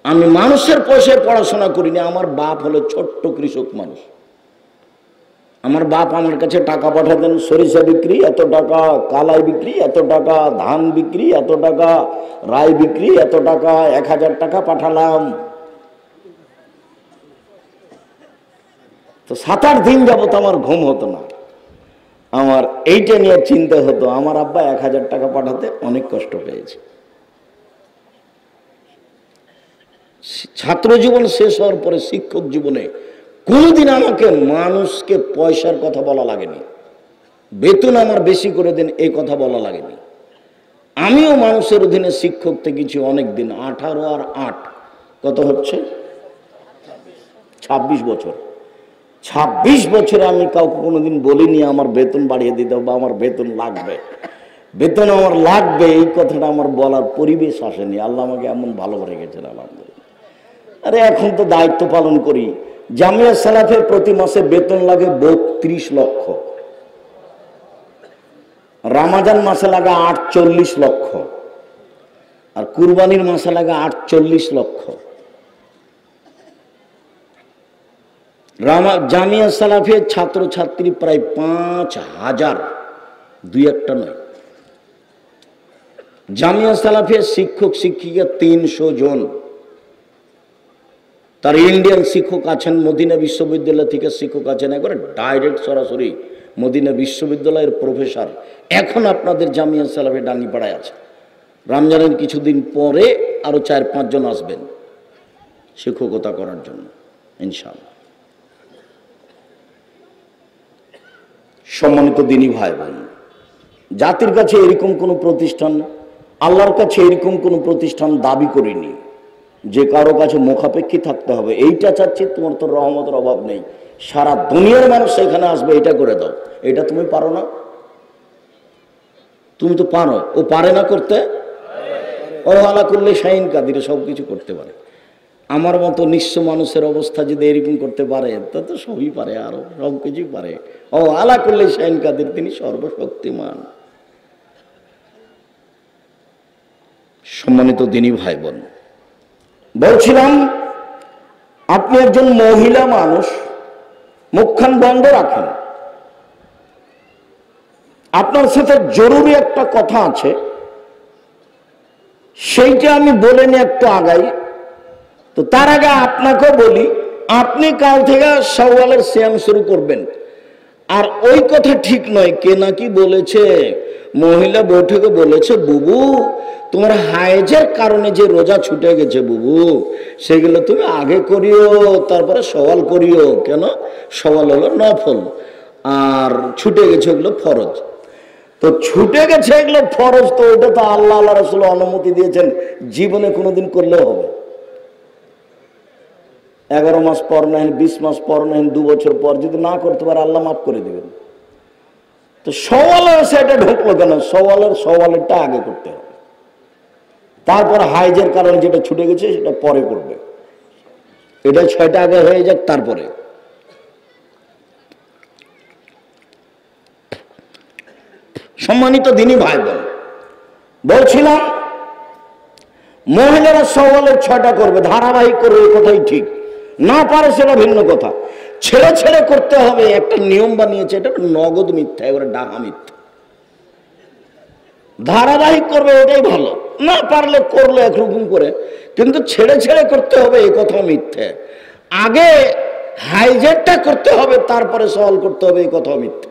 আমি মানুষের পয়সায় পড়াশোনা করিনি। আমার বাপ হলো ছোট্ট কৃষক মানুষ। আমার বাপ আমার কাছে টাকা পাঠাতেন, সরিষা বিক্রি এত টাকা, কালাই বিক্রি এত টাকা, ধান বিক্রি এত টাকা, রাই বিক্রি এত টাকা, 1000 টাকা পাঠালাম। তো 7-8 দিন যাবত আমার ঘুম হতো না। আমার এইটা নিয়ে চিন্তা হতো, আমার আব্বা 1000 টাকা পাঠাতে অনেক কষ্ট পেয়েছে। ছাত্র জীবন শেষ হওয়ার পরে শিক্ষক জীবনে কোনোদিন আমাকে মানুষকে পয়সার কথা বলা লাগেনি, বেতন আমার বেশি করে দেন এই কথা বলা লাগেনি। আমিও মানুষের অধীনে শিক্ষক থেকেছি অনেক দিন। 18 আর 8 কত হচ্ছে? 26 বছর। 26 বছরে আমি কাউকে কোনোদিন বলিনি আমার বেতন বাড়িয়ে দিতে হবে বা আমার বেতন লাগবে, বেতন আমার লাগবে, এই কথাটা আমার বলার পরিবেশ আসেনি। আল্লাহ আমাকে এমন ভালো রেখেছেন, আলহামদুলিল্লাহ। আরে এখন তো দায়িত্ব পালন করি। জামিয়া সালাফের প্রতি মাসে বেতন লাগে 32 লক্ষ, রামাজান মাসে লাগে 48 লক্ষ, আর কুরবানির মাসে লাগে 48 লক্ষ। জামিয়া সালাফের ছাত্রছাত্রী প্রায় 5000, 2-1টা নয়। জামিয়া সালাফের শিক্ষক শিক্ষিকা 300 জন। তার ইন্ডিয়ান শিক্ষক আছেন, মদিনা বিশ্ববিদ্যালয় থেকে শিক্ষক আছেন, একবারে ডাইরেক্ট সরাসরি মদিনা বিশ্ববিদ্যালয়ের প্রফেসর। এখন আপনাদের জামিয়া সালাফে ডাঙ্গিপাড়ায় আছে। রমজানের কিছুদিন পরে আরো 4-5 জন আসবেন শিক্ষকতা করার জন্য ইনশাআল্লাহ। সম্মানিত দিনী ভাই বোন, জাতির কাছে এরকম কোনো প্রতিষ্ঠান, আল্লাহর কাছে এরকম কোনো প্রতিষ্ঠান দাবি করিনি যে কারো কাছে মুখাপেক্ষী থাকতে হবে। এইটা চাচ্ছি, তোমার তো রহমতের অভাব নেই, সারা দুনিয়ার মানুষ সেখানে আসবে, এটা করে দাও। এটা তুমি পারো না? তুমি তো পারো, ও পারে না করতে? ও আলা করলে শাহিন কাদিরে সব কিছু করতে পারে। আমার মতো নিঃস্ব মানুষের অবস্থা যদি এরকম করতে পারে, তা তো সবই পারে, আরো সব কিছুই পারে। ও আলা করলে শাহিন কাদির, তিনি সর্বশক্তিমান। সম্মানিত দিনী ভাই বোন, বলছিলাম আপনি একজন মহিলা মানুষ, মুখখান বন্ধ রাখেন। আপনার সাথে জরুরি একটা কথা আছে, সেইটা আমি বলে নিয়ে একটু আগাই। তো তার আগে আপনাকেও বলি, আপনি কাল থেকে শাওয়ালের সিয়াম শুরু করবেন। আর ওই কথা ঠিক নয়, কে নাকি বলেছে, মহিলা বৈঠকে বলেছে, বুবু তোমার হায়েজের কারণে যে রোজা ছুটে গেছে বুবু, সেগুলো তুমি আগে করিও, তারপরে সওয়াল করিও। কেন? সওয়াল হলো নফল, আর ছুটে গেছে ওগুলো ফরজ। তো ছুটে গেছে এগুলো ফরজ, তো ওটা তো আল্লাহ রাসূল অনুমতি দিয়েছেন, জীবনে কোনোদিন করলেও হবে। 11 মাস পর নেন, 20 মাস পর নেন, 2 বছর পর যদি না করতে পারে আল্লাহ মাফ করে দিবেন। তো সওয়ালে সেটা ঢুকলো কেন? সওয়ালেরটা আগে করতে হবে, তারপর হাইজের কারণে যেটা ছুটে গেছে সেটা পরে করবে। এটা 6টা আগে হয়ে যাক, তারপরে। সম্মানিত দিনী ভাই বোন, বলছিলাম মহিলারা সওয়ালের 6টা করবে, ধারাবাহিক করবে, এই কথাই ঠিক। না পারে সেটা ভিন্ন কথা। ছেড়ে ছেড়ে করতে হবে, একটা নিয়ম বানিয়েছে, এটা নগদ মিথ্যা, এবারে ডাহা মিথ্যা। ধারাবাহিক করবে ওটাই ভালো, না পারলে করলে একরকম করে, কিন্তু ছেড়ে ছেড়ে করতে হবে এই কথা মিথ্যে। আগে হাইজেরটা করতে হবে, তারপরে সওয়াল করতে হবে, এই কথা মিথ্যে।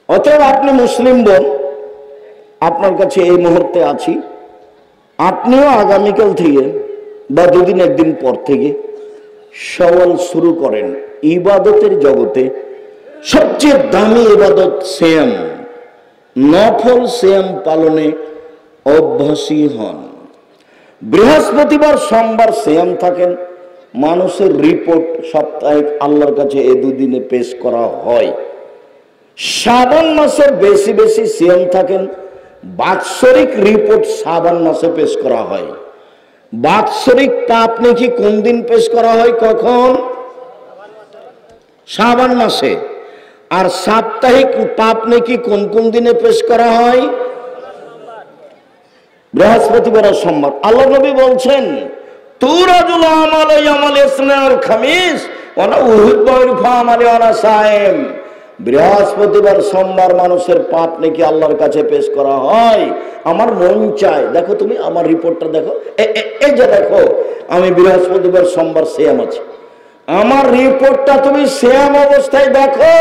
অতএব আপনি মুসলিম বোন, আপনার কাছে এই মুহূর্তে আছি, আপনিও আগামীকাল থেকে বা 2 দিন 1 দিন পর থেকে সওয়াল শুরু করেন। ইবাদতের জগতে সবচেয়ে দামি ইবাদত সিয়াম, নফল সিয়াম পালনে অভ্যাসী হন। বৃহস্পতিবার সোমবার সিয়াম থাকেন। মানুষের রিপোর্ট সাপ্তাহিক আল্লাহর কাছে এই 2 দিনে পেশ করা হয়। শ্রাবণ মাসে বেশি বেশি সিয়াম থাকেন। বাৎসরিক রিপোর্ট শ্রাবণ মাসে পেশ করা হয়। বাৎসরিক পাপ নেকি কোন দিন পেশ করা হয়? কখন? শ্রাবণ মাসে। আর সাপ্তাহিক পাপ নেকি কোন কোন দিনে পেশ করা হয়? বৃহস্পতিবার আর সোমবার। আল্লাহ নবী বলছেন তুরাজুল আমাল ইয়ামাল ইসনাল খামিস ওয়ানা উহুদ বাইরফা আমালি ওয়ানা সায়েম। বৃহস্পতিবার সোমবার মানুষের পাপ নাকি আল্লাহর কাছে পেশ করা হয়। আমার মন চায়, দেখো তুমি আমার রিপোর্টটা দেখো, এই যে দেখো আমি বৃহস্পতিবার সোমবার সিয়াম আছি, আমার রিপোর্টটা তুমি সিয়াম অবস্থায় দেখো।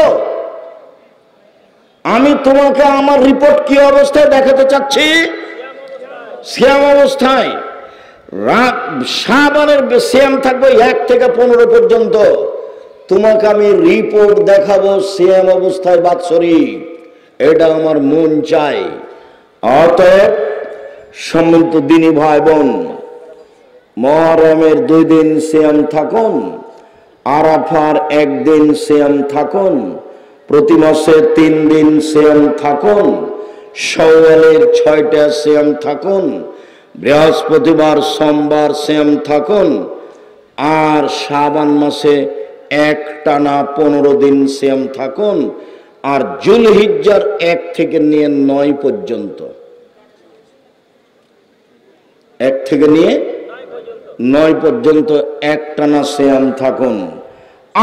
আমি তোমাকে আমার রিপোর্ট কি অবস্থায় দেখাতে চাচ্ছি? সিয়াম অবস্থায়। শাবানের সিয়াম থাকবে 1 থেকে 15 পর্যন্ত। তোমাকে আমি রিপোর্ট দেখাবো সিয়াম অবস্থায় বাৎসরিক। এটা আমার মন চাই। অতএব সম্মিলিত দিনী ভাই বোন, মুহররমের 2 দিন সিয়াম থাকুন, আরাফার 1 দিন সিয়াম থাকুন, প্রতি মাসে 3 দিন সিয়াম থাকুন, শাওয়ালের 6টা সিয়াম থাকুন, বৃহস্পতিবার সোমবার সিয়াম থাকুন, আর শাবান মাসে একটানা 15 দিন সিয়াম থাকুন, আর জুলহিজ্জার 1 থেকে নিয়ে 9 পর্যন্ত, 1 থেকে নিয়ে 9 পর্যন্ত একটানা সিয়াম থাকুন।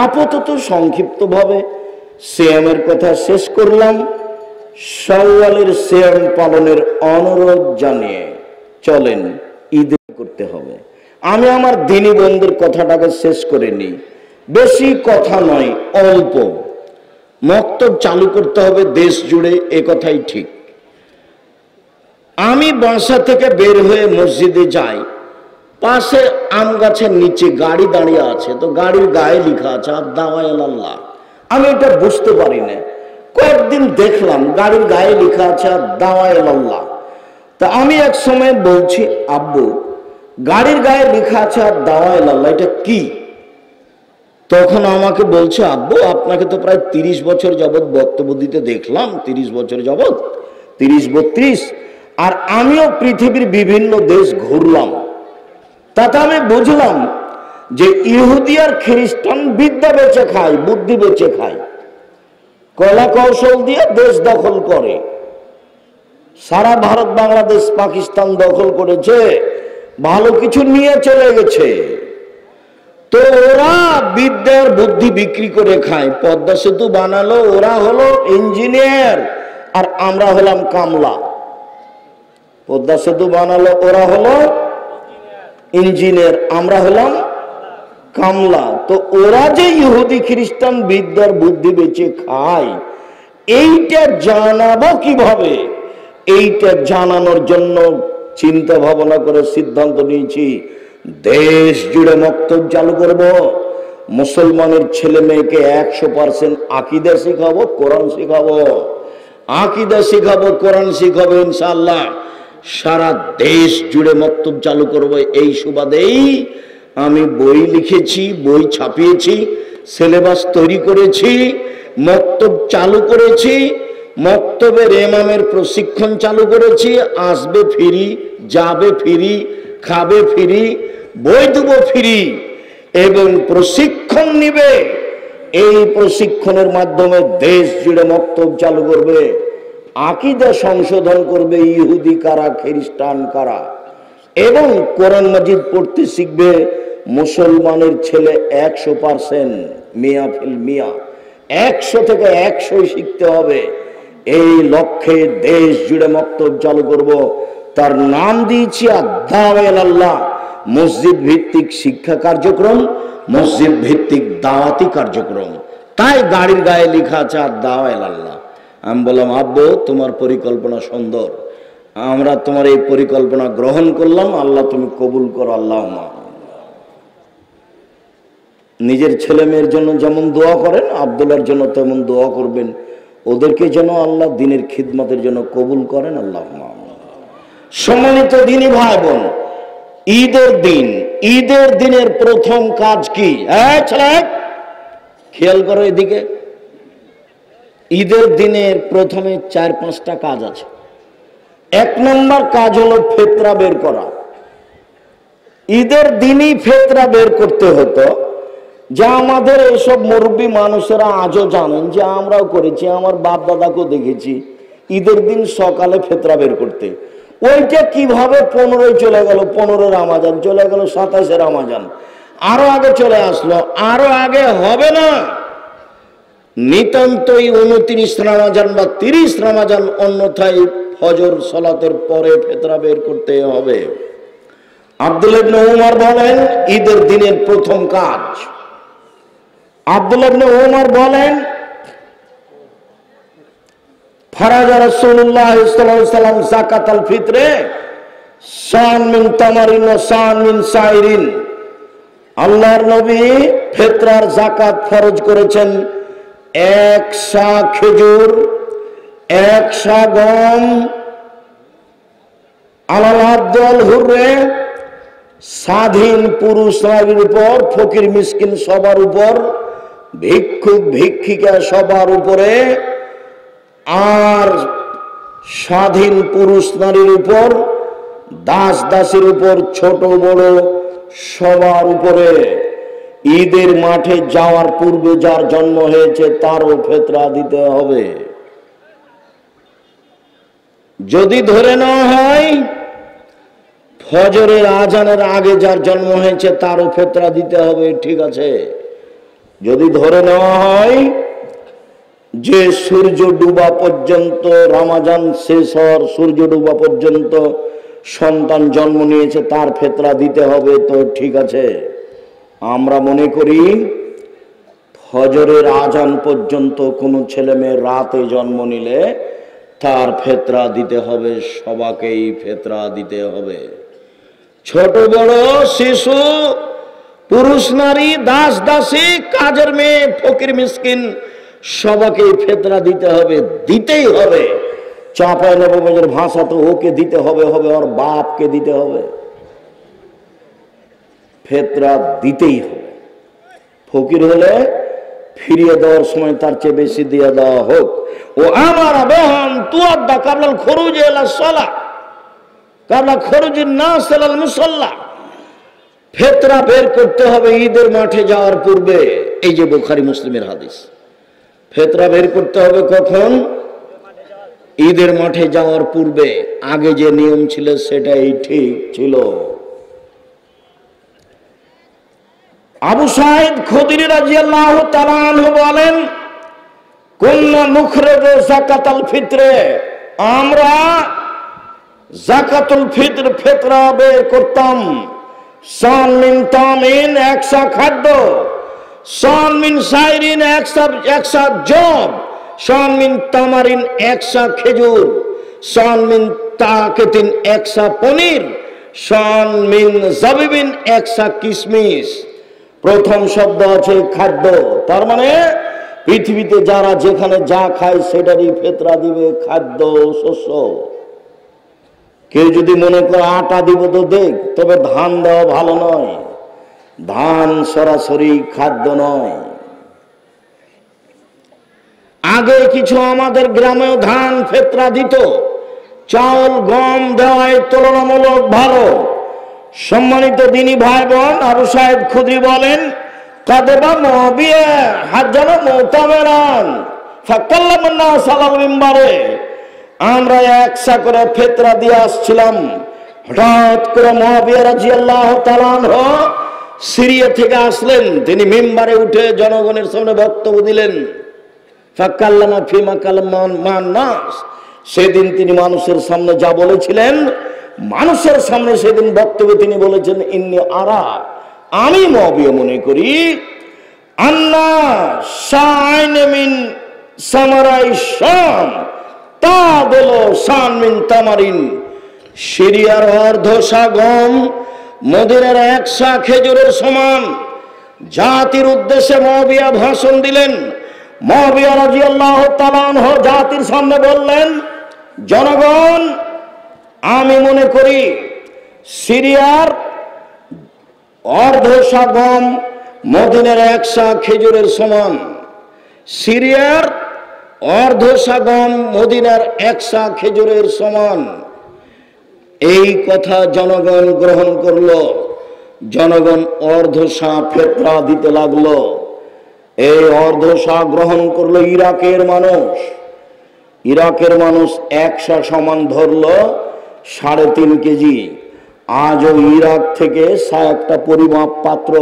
আপাতত সংক্ষিপ্তভাবে সিয়ামের কথা শেষ করলাম। শাওয়ালের সিয়াম পালনের অনুরোধ জানিয়ে চলেন ঈদ করতে হবে। আমি আমার দিনী বন্ধুর কথাটাকে শেষ করে নিই। বেশি কথা নয়, অল্প। মক্তব চালু করতে হবে দেশ জুড়ে, এ কথাই ঠিক। আমি বাসা থেকে বের হয়ে মসজিদে যাই, পাশে আম গাছের নিচে গাড়ি দাঁড়িয়ে আছে, তো গাড়ির গায়ে লেখা আছে দাওয়ায়ে আল্লাহ। আমি এটা বুঝতে পারি না, কয়েকদিন দেখলাম গাড়ির গায়ে লেখা আছে দাওয়ায়ে আল্লাহ। তা আমি এক সময় বলছি, আব্বু গাড়ির গায়ে লেখা আছে দাওয়ায়ে আল্লাহ, এটা কি? তখন আমাকে বলছে, আব্বু আপনাকে তো প্রায় 30 বছর যাবৎ বক্তব্য দিতে দেখলাম, 30 বছর যাবৎ, 30-32, আর আমিও পৃথিবীর বিভিন্ন দেশ ঘুরলাম। তাতে আমি বুঝলাম যে ইহুদি আর খ্রিস্টান বিদ্যা বেচে খায়, বুদ্ধি বেচে খায়, কলা কৌশল দিয়ে দেশ দখল করে। সারা ভারত, বাংলাদেশ, পাকিস্তান দখল করেছে, ভালো কিছু নিয়ে চলে গেছে। তো ওরা বিদ্যার বুদ্ধি বিক্রি করে খায়। পদ্মা সেতু বানালো, ওরা হলো ইঞ্জিনিয়ার আর আমরা হলাম কামলা। পদ্মা সেতু বানালো, ওরা হলো ইঞ্জিনিয়ার, আমরা হলাম কামলা। তো ওরা যে ইহুদি খ্রিস্টান বিদ্যার বুদ্ধি বেচে খায়, এইটা জানাবো কিভাবে? এইটা জানানোর জন্য চিন্তা ভাবনা করে সিদ্ধান্ত নিয়েছি, দেশ জুড়ে মক্তব চালু করব। মুসলমানের ছেলে মেয়েকে 100% আকীদা শিখাবো, কোরআন শিখাবো। আকীদা শিখাবো, কোরআন শিখাবো, ইনশাআল্লাহ সারা দেশ জুড়ে মক্তব চালু করব। এই সুবাদেই আমি বই লিখেছি, বই ছাপিয়েছি, সিলেবাস তৈরি করেছি, মক্তব চালু করেছি, মক্তবের ইমামের প্রশিক্ষণ চালু করেছি। আসবে ফ্রি, যাবে ফ্রি, খাবে ফ্রি, বই দেবো ফ্রি, এবং প্রশিক্ষণ নিবে। এই প্রশিক্ষণের মাধ্যমে দেশ জুড়ে মক্তব চালু করবে, আকীদা সংশোধন করবে, ইহুদি কারা খ্রিস্টান কারা, এবং কোরআন মাজিদ পড়তে শিখবে মুসলমানের ছেলে 100%, মিয়া ফিল মিয়া, 100 থেকে 100 শিখতে হবে। এই লক্ষ্যে দেশ জুড়ে মক্তব চালু করব। তার নাম দিয়েছি দাওয়ায়ে আল্লাহ, মসজিদ ভিত্তিক শিক্ষা কার্যক্রম, মসজিদ ভিত্তিক দাওয়াতি কার্যক্রম। তাই গাড়ির গায়ে লেখা আছে দাওয়ায়ে আল্লাহ। আমি বললাম, আব্বু তোমার পরিকল্পনা সুন্দর, আমরা তোমার এই পরিকল্পনা গ্রহণ করলাম, আল্লাহ তুমি কবুল করো। আল্লাহ নিজের ছেলে মেয়ের জন্য যেমন দোয়া করেন, আব্দুল্লাহর জন্য তেমন দোয়া করবেন, ওদেরকে যেন আল্লাহ দিনের খিদমতের জন্য কবুল করেন। আল্লাহ। সম্মানিত দিনী ভাই বোন, ঈদের দিন, ঈদের দিনের প্রথম কাজ কি? ছেলে খেয়াল করো এদিকে। ঈদের দিনের প্রথমে 4-5টা কাজ আছে। 1 নম্বর কাজ হলো ফিতরা বের করা। ঈদের দিনই ফিতরা বের করতে হতো, যা আমাদের এইসব মুরব্বী মানুষেরা আজও জানেন, যে আমরাও করেছি, আমার বাপ দাদাকেও দেখেছি ঈদের দিন সকালে ফিতরা বের করতে। ওইটা কিভাবে 15 চলে গেল, 15 রামাজান চলে গেল, 27 রামাজান আরো আগে চলে আসলো, আরো আগে হবে না, নিতান্তই 29 রামাজান বা 30 রামাজান, অন্যথায় ফজর সালাতের পরে ফিতরা বের করতে হবে। আব্দুল্লাহ ইবনে ওমর বলেন ঈদের দিনের প্রথম কাজ, আব্দুল্লাহ ইবনে ওমর বলেন ফারাজা রাসূলুল্লাহ সাল্লাল্লাহু আলাইহি ওয়াসাল্লাম যাকাতাল ফিতরে শান মিন তামারিন ওয়া শান মিন সাইরিন, আল্লাহর নবী ফিতরার যাকাত ফরজ করেছেন 1 সা খেজুর, 1 সা গম, আলাল আব্দুল হুররে, স্বাধীন পুরুষ নারীর উপর, ফকির মিসকিন সবার উপর, ভিক্ষুক ভিক্ষিকা সবার উপরে, আর স্বাধীন পুরুষ নারীর উপর, দাস দাসীর উপর, ছোট বড় সবার উপরে। ঈদের মাঠে যাওয়ার পূর্বে যার জন্ম হয়েছে তারও ফিতরা দিতে হবে। যদি ধরে নেওয়া হয় ফজরের আজানের আগে যার জন্ম হয়েছে তারও ফিতরা দিতে হবে, ঠিক আছে। যদি ধরে নেওয়া হয় যে সূর্য ডুবা পর্যন্ত, রমজান শেষ হওয়ার সূর্য ডুবা পর্যন্ত সন্তান জন্ম নিয়েছে তার ফিতরা দিতে হবে, তো ঠিক আছে। আমরা মনে করি ফজরের আজান পর্যন্ত কোনো ছেলে মেয়ে রাতে জন্ম নিলে তার ফিতরা দিতে হবে, সবাইকেই ফিতরা দিতে হবে। ছোট বড়, শিশু, পুরুষ নারী, দাস দাসী, কাজের মেয়ে, ফকির মিসকিন সবাইকেই ফিতরা দিতে হবে, দিতেই হবে। চাঁপাই নবাবের ভাষা তো ওকে দিতে হবে, হবে ওর বাপকে দিতে হবে, ফিতরা দিতেই হবে। ফকির হলে ফিরিয়ে দেওয়ার সময় তার চেয়ে বেশি দিয়ে দেওয়া হোক। ও আমার বহন তুয়াদ্দা কাবলাল খুরুজ ইলা সালাহ কাবলা খুরুজিন নাস ইলাল মুসাল্লা, ফিতরা বের করতে হবে ঈদের মাঠে যাওয়ার পূর্বে। এই যে বুখারী মুসলিমের হাদিস, ফিতরা বের করতে হবে কখন? ঈদের মাঠে যাওয়ার পূর্বে। আগে যে নিয়ম ছিল সেটাই ঠিক ছিল। আবু সাঈদ খুদরি রাদিয়াল্লাহু তাআলা আনহু বলেন কুল্লা নুখরিজু যাকাতাল ফিতরে, আমরা যাকাতুল ফিতর ফিতরা বের করতাম। শান মিন তামিন 1 সা খাদ্য, শান মিন সাইরিন 1 সা জব, শান মিন তামারিন 1 সা খেজুর, শান মিন তাকিতিন 1 সা পনির, শান মিন জাবিবিন 1 সা কিশমিশ। প্রথম শব্দ আছে খাদ্য, তার মানে পৃথিবীতে যারা যেখানে যা খায় সেটারই ফিতরা দিবে, খাদ্য শস্য। কেউ যদি মনে করে আটা দিব তো দেখ, তবে ধান দেওয়া ভালো নয়, ধান সরাসরি খাদ্য নয়। আগে কিছু আমাদের গ্রামেও ধান ফিতরা দিত, চাউল গম দেওয়ায় তুলনামূলক ভালো। সম্মানিত দিনী ভাই বোন, আবু সাঈদ খুদরি বলেন কাদেবা মুআবিয়া হাজ্জানা মুতামিরান ফাকাল্লামান নাস আলাল মিম্বারে, আমরা 1 সা করে ফিতরা দিয়ে আসছিলাম। হঠাৎ করে মুআবিয়া রাদিয়াল্লাহু তাআলা আনহু সিরিয়া থেকে আসলেন, তিনি মিম্বারে উঠে জনগণের সামনে বক্তব্য দিলেন। ফাকাল্লামা ফিমা কালামান নাস, সেদিন তিনি মানুষের সামনে যা বলেছিলেন, মানুষের সামনে সেদিন বক্তব্যে তিনি বলেছেন ইন্নী আরা, আমি মুআবিয়া মনে করি, আন্না শাইন মিন সামারাই শাম তাদল শান মিন তামারিন, সিরিয়ার অর্ধশা গম মদিনার 1 সা খেজুরের সমান। জাতির উদ্দেশ্যে মুআবিয়া ভাষণ দিলেন। মুআবিয়া রাদিয়াল্লাহু তাআলা আনহু জাতির সামনে বললেন, জনগণ, আমি মনে করি সিরিয়ার অর্ধশা গম মদিনার 1 সা খেজুরের সমান, সিরিয়ার অর্ধশা গম মদিনার 1 সা খেজুরের সমান। এই কথা জনগণ গ্রহণ করলো, জনগণ অর্ধশা ফিতরা দিতে লাগলো। এই অর্ধশা গ্রহণ করলো ইরাকের মানুষ, ইরাকের মানুষ 1 সা সমান ধরলো, 3.5 কেজি। আজও ইরাক থেকে একটা পরিমাপ পাত্র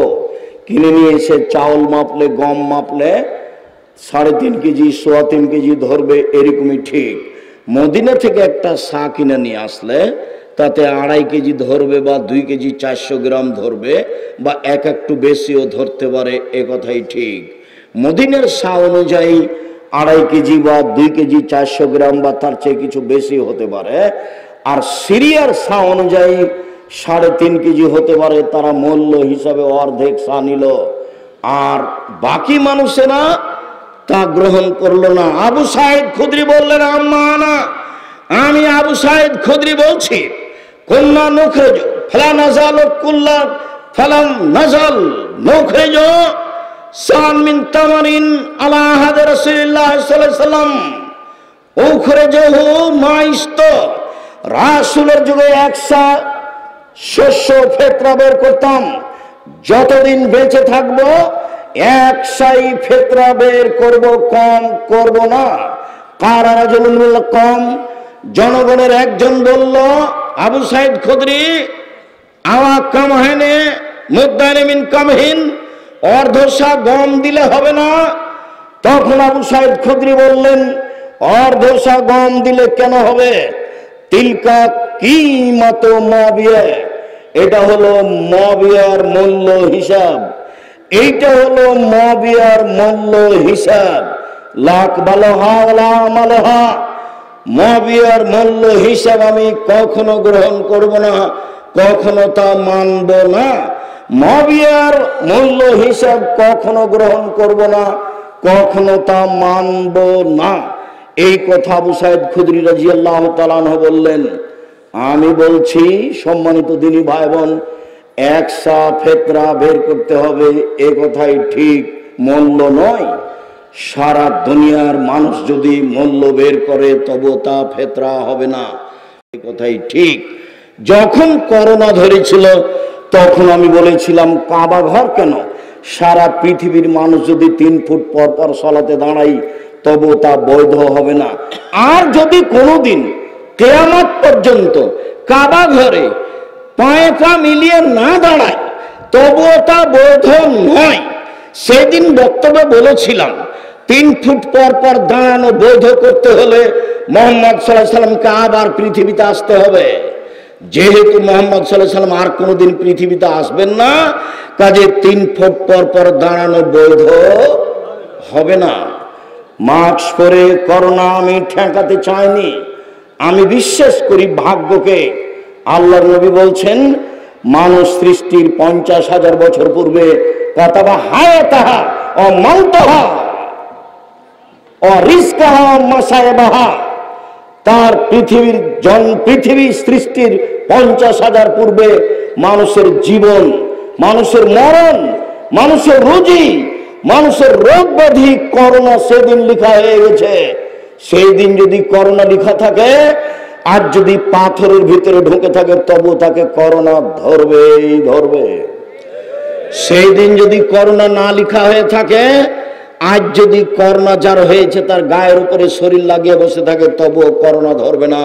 কিনে নিয়ে এসে চাউল মাপলে, গম মাপলে 3.5 কেজি, 3.25 কেজি ধরবে, এরকমই ঠিক। মদিনা থেকে একটা সা কিনে নিয়ে আসলে তাতে 2.5 কেজি ধরবে, বা 2 কেজি 400 গ্রাম ধরবে, বা একটু বেশিও ধরতে পারে, এ কথাই ঠিক। মদিনার সা অনুযায়ী 2.5 কেজি বা 2 কেজি 400 গ্রাম বা তার চেয়ে কিছু বেশি হতে পারে। আর সিরিয়ার সা অনুযায়ী 3.5 কেজি হতে পারে। তারা মূল্য হিসাবে অর্ধেক সা নিল, আর বাকি মানুষেরা তা গ্রহণ করলো না। আবু সাইদ খুদরি বললেন, আম্মা আনা, আমি আবু সাইদ খুদরি বলছি, কুল্লা নুখরিজ ফালা নাজাল কুল্লা ফালাম নাজাল নুখরিজ সান মিন তামারিন আলা আহাদ রাসূলুল্লাহ সাল্লাল্লাহু আলাইহি ওয়াসাল্লাম উখরিজহু মাইস্ত। রাসূলের যুগে 100 শস্য ফেতরা বের করতাম, যতদিন বেঁচে থাকবো 100 ফেতরা বের করব, কম করব না। কারা রাজুলুন কম, জনগণের একজন বলল, আবু সাইদ খুদরি, আওয়া কাম হেনে মুদ্দানে মিন কামহিন, অর্ধশা গম দিলে হবে না? তখন আবু সাইদ খুদরি বললেন, অর্ধশা গম দিলে কেন হবে? তিলকা কিমাত মুআবিয়া, এটা হলো মুআবিয়ার মূল্য হিসাব, এইটা হলো মুআবিয়ার মূল্য হিসাব। লাখ বালহা ওয়ালা আমালহা, মুআবিয়ার মূল্য হিসাব আমি কখনো গ্রহণ করব না, কখনো তা মানব না। মুআবিয়ার মূল্য হিসাব কখনো গ্রহণ করব না, কখনো তা মানব না। এই কথা আবু সাইদ খুদরি রাদিয়াল্লাহু তাআলা আনহু বললেন। আমি বলছি, সম্মানিত দিনী ভাই বোন, 100 ফেতরা বের করতে হবে, এ কথাই ঠিক, মূল্য নয়। সারা দুনিয়ার মানুষ যদি মূল্য বের করে তবু তা ফেতরা হবে না, এ কথাই ঠিক। যখন করোনা ধরেছিল তখন আমি বলেছিলাম, কাবা ঘর কেন, সারা পৃথিবীর মানুষ যদি 3 ফুট পর পর সালাতে দাঁড়াই তবু তা বৈধ হবে না। আর যদি কোনোদিন কিয়ামত পর্যন্ত কাবা ঘরে পায়ে পা মিলিয়ে না দাঁড়ায় তবুও তা বৈধ নয়। সেদিন বক্তব্যে বলেছিলাম, 3 ফুট পর পর দাঁড়ানো বৈধ করতে হলে মুহাম্মদ সাল্লাল্লাহু আলাইহি সাল্লামকে আবার পৃথিবীতে আসতে হবে। যেহেতু মুহাম্মদ সাল্লাল্লাহু আলাইহি সাল্লাম আর কোনোদিন পৃথিবীতে আসবেন না, কাজে 3 ফুট পর পর দাঁড়ানো বৈধ হবে না। মাস্ক পরে করোনা আমি ঠেকাতে চাইনি, আমি বিশ্বাস করি ভাগ্যকে। আল্লাহর নবী বলছেন, মানুষ সৃষ্টির 50,000 বছর পূর্বে কাতাবা হায়াতাহা ও মাউতাহা ও রিজকাহা ও মাসায়াবাহা, তার পৃথিবী সৃষ্টির 50,000 পূর্বে মানুষের জীবন, মানুষের মরণ, মানুষের রুজি, মানুষের রোগ ব্যাধি, করোনা সেদিন লেখা হয়ে গেছে। সেই দিন যদি করোনা লেখা থাকে, আর যদি পাথরের ভিতরে ঢুকে থাকে তবু তাকে করোনা ধরবেই ধরবে। সেই দিন যদি করোনা না লেখা হয়ে থাকে, আজ যদি করোনা যার হয়েছে তার গায়ের উপরে শরীর লাগিয়ে বসে থাকে তবুও করোনা ধরবে না।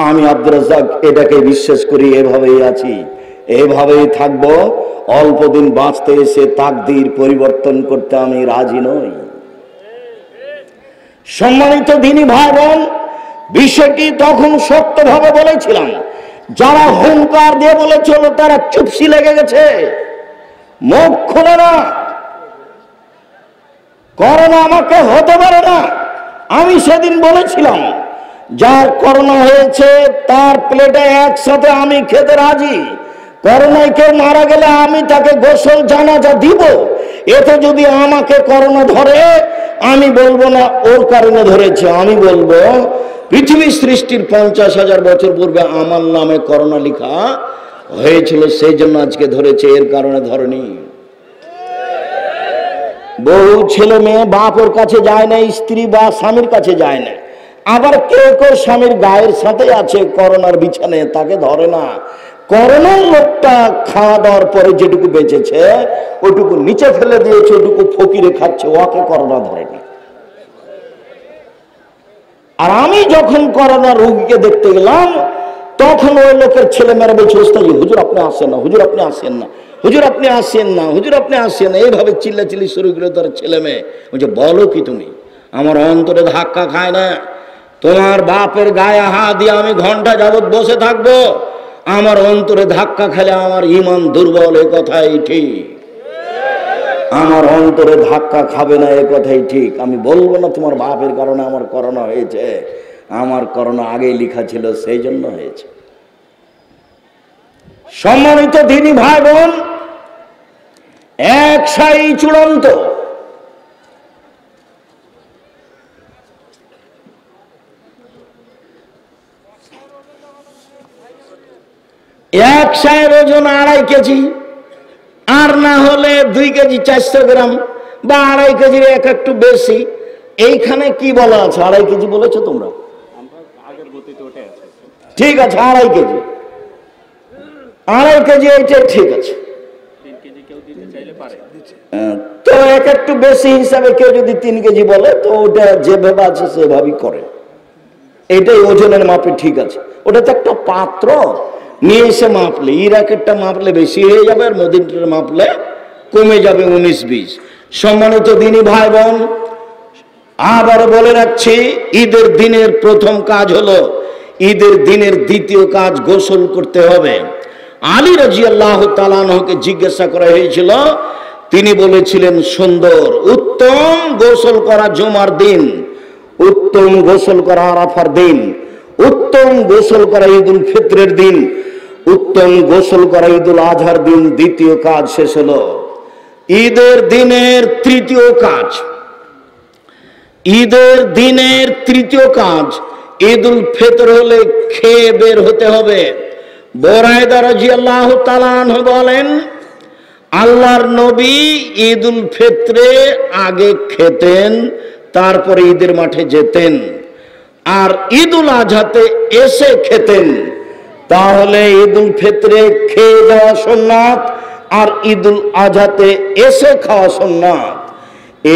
আমি আব্দুর রাজ্জাক এটাকে বিশ্বাস করি, এভাবেই আছি, এভাবেই থাকবো। অল্প দিন বাঁচতে এসে তাকদীর পরিবর্তন করতে আমি রাজি নই। সম্মানিত দিনী ভাই বোন, বিষয়টি তখন সত্যভাবে বলেছিলাম। যারা হুঙ্কার দিয়ে বলেছিল তারা চুপসি লেগে গেছে, মুখ খোলে না। করোনা আমাকে হতে পারে না। আমি সেদিন বলেছিলাম, যার করোনা হয়েছে তার প্লেটে একসাথে আমি খেতে রাজি। করোনায় কেউ মারা গেলে আমি তাকে গোসল জানাজা দিব। এতে যদি আমাকে করোনা ধরে, আমি বলবো না ওর কারণে ধরেছে, আমি বলবো পৃথিবী সৃষ্টির 50,000 বছর পূর্বে আমার নামে করোনা লেখা হয়েছিল, সেই জন্য আজকে ধরেছে, এর কারণে ধরেনি। বহু ছেলে মেয়ে বাপের কাছে যায় না, স্ত্রী বা স্বামীর কাছে যায় না। আবার কেউ কেউ স্বামীর গায়ের সাথে আছে করোনার বিছানে, তাকে ধরে না। করোনার লোকটা খাওয়া দাওয়ার পরে যেটুকু বেঁচেছে ওইটুকু নিচে ফেলে দিয়েছে, ওইটুকু ফকিরে খাচ্ছে, ওকে করোনা ধরে না। আর আমি যখন করোনা রোগীকে দেখতে গেলাম, তখন ওই লোকের ছেলেমেয়েরা বলছে ওস্তাদ হুজুর আপনি আসেন না, হুজুর আপনি আসেন না, হুজুর আপনি আসেন না, হুজুর আপনি আসেন না, এইভাবে চিল্লাচিল্লি শুরু করে তার ছেলে মেয়ে। বলছে বলো কি তুমি? আমার অন্তরে ধাক্কা খায় না, তোমার বাপের গায়ে হাত দিয়ে আমি ঘন্টা যাবৎ বসে থাকবো, আমার অন্তরে ধাক্কা খেলে আমার ঈমান দুর্বল, এ কথাই ঠিক। আমার অন্তরে ধাক্কা খাবে না, এ কথাই ঠিক। আমি বলবো না তোমার বাপের কারণে আমার করোনা হয়েছে, আমার করোনা আগেই লেখা ছিল, সেই জন্য হয়েছে। সম্মানিত দিনী ভাই বোন, এক সাই চূড়ান্ত। এক সায়ের ওজন 2.5 কেজি, আর না হলে 2 কেজি 400 গ্রাম, বা 2.5 কেজির একটু বেশি। এইখানে কি বলা আছে? 2.5 কেজি বলেছো তোমরা? ঠিক আছে, 2.5 কেজি, 2.5 কেজি এইটা ঠিক আছে। তো একটু বেশি হিসাবে কেউ যদি 3 কেজি বলে তো ওটা যেভাবে আছে সেভাবেই করে, এটাই ওজনের মাপে ঠিক আছে। ওটা তো একটা পাত্র, নিয়ে এসে মাপলে ইরাকেরটা মাপলে বেশি হয়ে যাবে, আর মদিনার মাপলে কমে যাবে 19-20। সম্মানিত দিনী ভাই বোন, আবার বলে রাখছি, ঈদের দিনের প্রথম কাজ হলো, ঈদের দিনের দ্বিতীয় কাজ গোসল করতে হবে। আলী রাদিয়াল্লাহু তাআলা আনহুকে জিজ্ঞাসা করা হয়েছিল, তিনি বলেছিলেন সুন্দর উত্তম গোসল করা জুমার দিন, উত্তম গোসল করা আরাফার দিন, উত্তম গোসল করা ঈদুল ফিতরের দিন, উত্তম গোসল করা ঈদুল আজহার দিন। দ্বিতীয় কাজ শেষ হলো। ঈদের দিনের তৃতীয় কাজ, ঈদের দিনের তৃতীয় কাজ, ঈদুল ফিতর হলে খেয়ে বের হতে হবে। বুরায়দা রাদিয়াল্লাহু তাআলা আনহু বলেন, আল্লাহর নবী ঈদুল ফিতরে আগে খেতেন, তারপরে ঈদের মাঠে যেতেন, আর ঈদুল আজহাতে এসে খেতেন। তাহলে ঈদুল ফিতরে খেয়ে যাওয়া সুন্নাত, আর ঈদুল আজহাতে এসে খাওয়া সুন্নাত।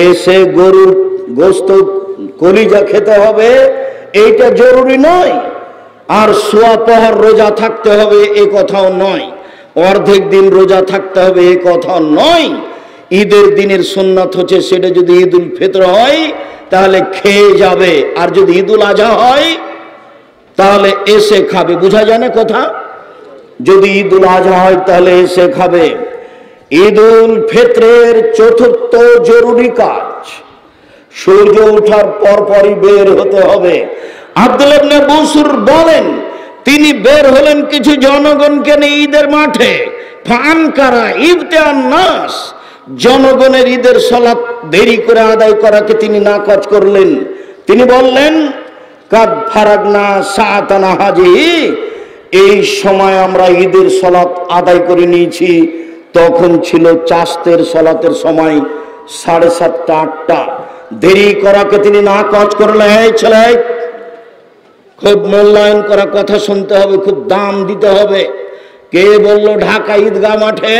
এসে গরুর গোশত কলিজা খেতে হবে, এইটা জরুরি নয়। আর সোয়া পহর রোজা থাকতে হবে, এ কথাও নয়। অর্ধেক দিন রোজা থাকতে হবে, এ কথাও নয়। ঈদের দিনের সুন্নাত হচ্ছে, সেটা যদি ঈদুল ফিতর হয় তাহলে খেয়ে যাবে, আর যদি ঈদুল আজহা হয় তাহলে এসে খাবে। বুঝা যায় না কথা? যদি ঈদুল আজহা হয় তাহলে এসে খাবে। ঈদুল ফিতরের চতুর্থ জরুরি কাজ, সূর্য ওঠার পরপরই বের হতে হবে। আব্দুল্লাহ ইবনে বুসর বলেন, তিনি বের হলেন কিছু জনগণকে নিয়ে ঈদের মাঠে। ফানকারা ইবতান নাস, জনগণের ঈদের সালাত দেরি করে আদায় করাকে তিনি নাকচ করলেন। তিনি বললেন, কাদ ফারাগনা সাআতানা হাজিহি, এই সময় আমরা ঈদের সালাত আদায় করে নিয়েছি। তখন ছিল চাষতের সালাতের সময় 7:30টা 8টা। দেরি করাকে তিনি নাকচ করলেন। এই ছেলে, খুব মূল্যায়ন করা কথা শুনতে হবে, খুব দাম দিতে হবে। কে বলল ঢাকা ঈদগাহ মাঠে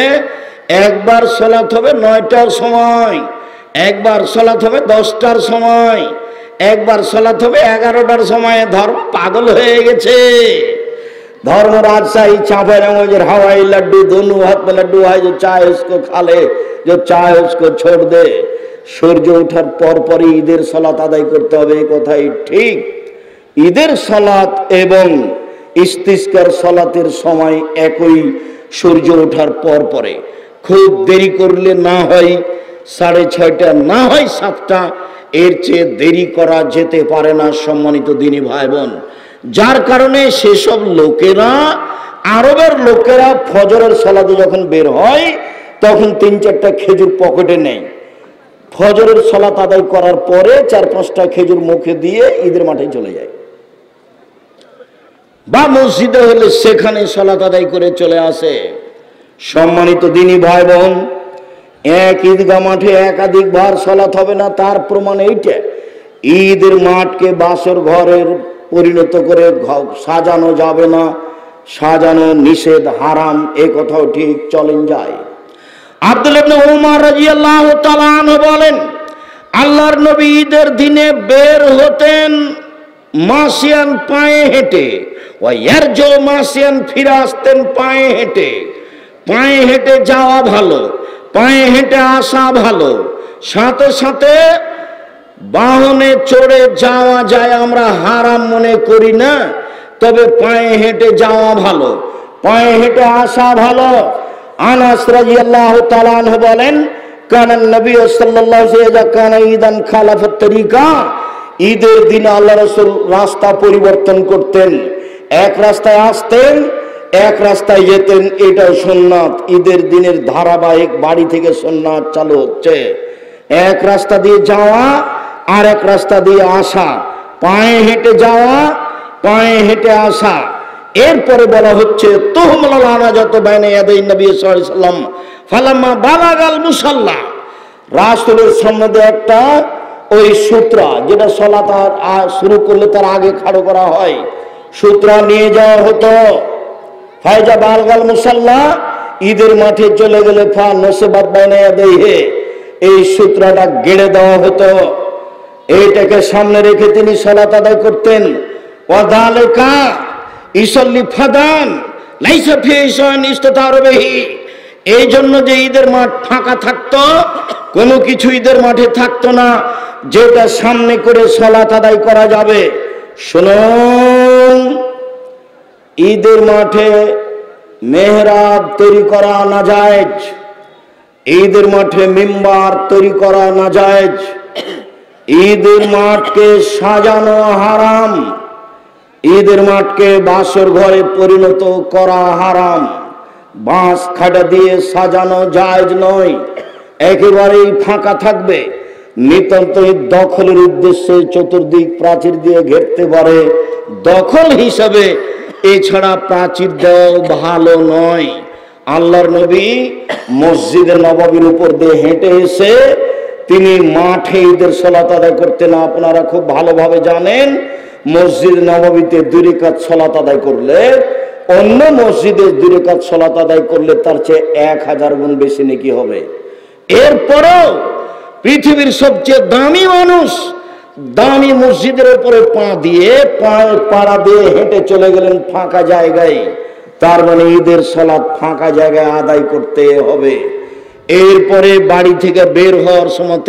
একবার সালাত হবে 9টার সময়, একবার সালাত হবে 10টার সময়, একবার সালাত হবে 11টার সময়? ধর্ম পাগল হয়ে গেছে। धर्म राजशाही चापे रंगों हवाई लड्डू दोनों हाथ में लड्डू है, जो चाहे उसको खा ले, जो चाहे उसको छोड़ दे। सूर्य उठार पर ईদের সালাত আদায় করতে হবে, এই কথাই ঠিক। ঈদের সালাত এবং ইস্তিসকার সালাতের সময় একই, সূর্য ওঠার পরে। খুব দেরি করলে না হয় 6:30, না হয় 7টা, এর চেয়ে দেরি করা যেতে পারে না সম্মানিত দিনী ভাই বোন। যার কারণে সেসব লোকেরা, আরবের লোকেরা ফজরের সালাতে যখন বের হয় তখন 3-4টা খেজুর পকেটে নেয়। ফজরের সালাত আদায় করার পরে 4-5টা খেজুর মুখে দিয়ে ঈদের মাঠে চলে যায়, বা মসজিদে হলে সেখানে সালাত আদায় করে চলে আসে। সম্মানিত দিনী ভাই বোন, এক ঈদগাহ মাঠে একাধিকবার সালাত হবে না, তার প্রমাণ এইটা। ঈদের মাঠকে বাসর ঘরের পরিণত করে সাজানো যাবে না, সাজানো নিষেধ, হারাম, এ কথাও ঠিক, চলেন যায়। আব্দুল্লাহ ইবনে উমর রাদিয়াল্লাহু তাআলা আনহু বলেন, আল্লাহর নবী ঈদের দিনে বের হতেন মাসিয়ান পায়ে হেঁটে, ওয়ারজো মাসিয়ান ফিরে আসতেন পায়ে হেঁটে। পায়ে হেঁটে যাওয়া ভালো, পায়ে হেঁটে আসা ভালো, সাথে সাথে বাহনে চড়ে যাওয়া যায় আমরা হারাম মনে করি না, তবে পায়ে হেঁটে যাওয়া ভালো, পায়ে হেঁটে আসা ভালো। আনাস রাদিয়াল্লাহু তাআলা আনহু বলেন, কানান নবী সাল্লাল্লাহু আলাইহি ওয়াসাল্লাম কানা ঈদান খালাফাত তরিকা, ঈদের দিন আল্লাহ রাসূল রাস্তা পরিবর্তন করতেন, এক রাস্তায় আসতেন এক রাস্তায় যেতেন। এটাও সুন্নাত, ঈদের দিনের ধারাবাহিক বাড়ি থেকে সুন্নাত চালু হচ্ছে। এক রাস্তা দিয়ে যাওয়া আর এক রাস্তা দিয়ে আসা, পায়ে হেঁটে যাওয়া পায়ে হেঁটে আসা। এরপরে বলা হচ্ছে তুহমাল আনাজাত বাইনা ইয়াদাই নবী সাল্লাল্লাহু আলাইহি ওয়াসাল্লাম ফালাম্মা বালাগাল মুসাল্লা, রাসূলের সম্বন্ধে একটা ওই সূত্রা, যেটা সালাত শুরু করলে তার আগে খাড়ো করা হয়, সূত্রা নিয়ে যাওয়া হতো। ফায়জা বালগাল মুসাল্লা, ঈদের মাঠে চলে গেলে ফা নসবাত বাইনা ইয়াদাইহি, এই সূত্রটা গেড়ে দেওয়া হতো। এইটাকে সামনে রেখে তিনি সালাত আদায় করতেন। ওয়াদালিকা ইসাল্লি ফাদান লাইসা ফি শান ইস্তাতারবিহি, এই জন্য যে ঈদের মাঠ ফাঁকা থাকতো, কোনো কিছু ঈদের মাঠে থাকতো না যেটা সামনে করে সালাত আদায় করা যাবে। শুনুন, ঈদের মাঠে মেহরাব তৈরি করা নাজায়েজ, ঈদের মাঠে মিম্বার তৈরি করা নাজায়েজ, ঈদের মাঠকে সাজানো হারাম, ঈদের মাঠকে বাসর ঘরে পরিণত করা হারাম, বাঁশ খাটা দিয়ে সাজানো জায়েজ নয়, একেবারেই ফাঁকা থাকবে। নিতান্ত দখলের উদ্দেশ্যে চতুর্দিক প্রাচীর দিয়ে ঘেরতে পারে, দখল হিসাবে, এছাড়া প্রাচীর দেওয়া ভালো নয়। আল্লাহর নবী মসজিদে নববীর উপর দিয়ে হেঁটে এসে তিনি মাঠে ঈদের সালাত আদায় করতেন। আপনারা খুব ভালোভাবে জানেন, মসজিদ নববীতে 2 রাকাত সালাত আদায় করলে অন্য মসজিদে 2 রাকাত সালাত আদায় করলে তার চেয়ে 1000 গুণ বেশি নেকি হবে। এরপরেও পৃথিবীর সবচেয়ে দামি মানুষ দামি মসজিদের উপরে পা দিয়ে পাড়া দিয়ে হেঁটে চলে গেলেন ফাঁকা জায়গায়, তার মানে ঈদের সালাত ফাঁকা জায়গায় আদায় করতে হবে। এরপরে বাড়ি থেকে বের হওয়ার সময়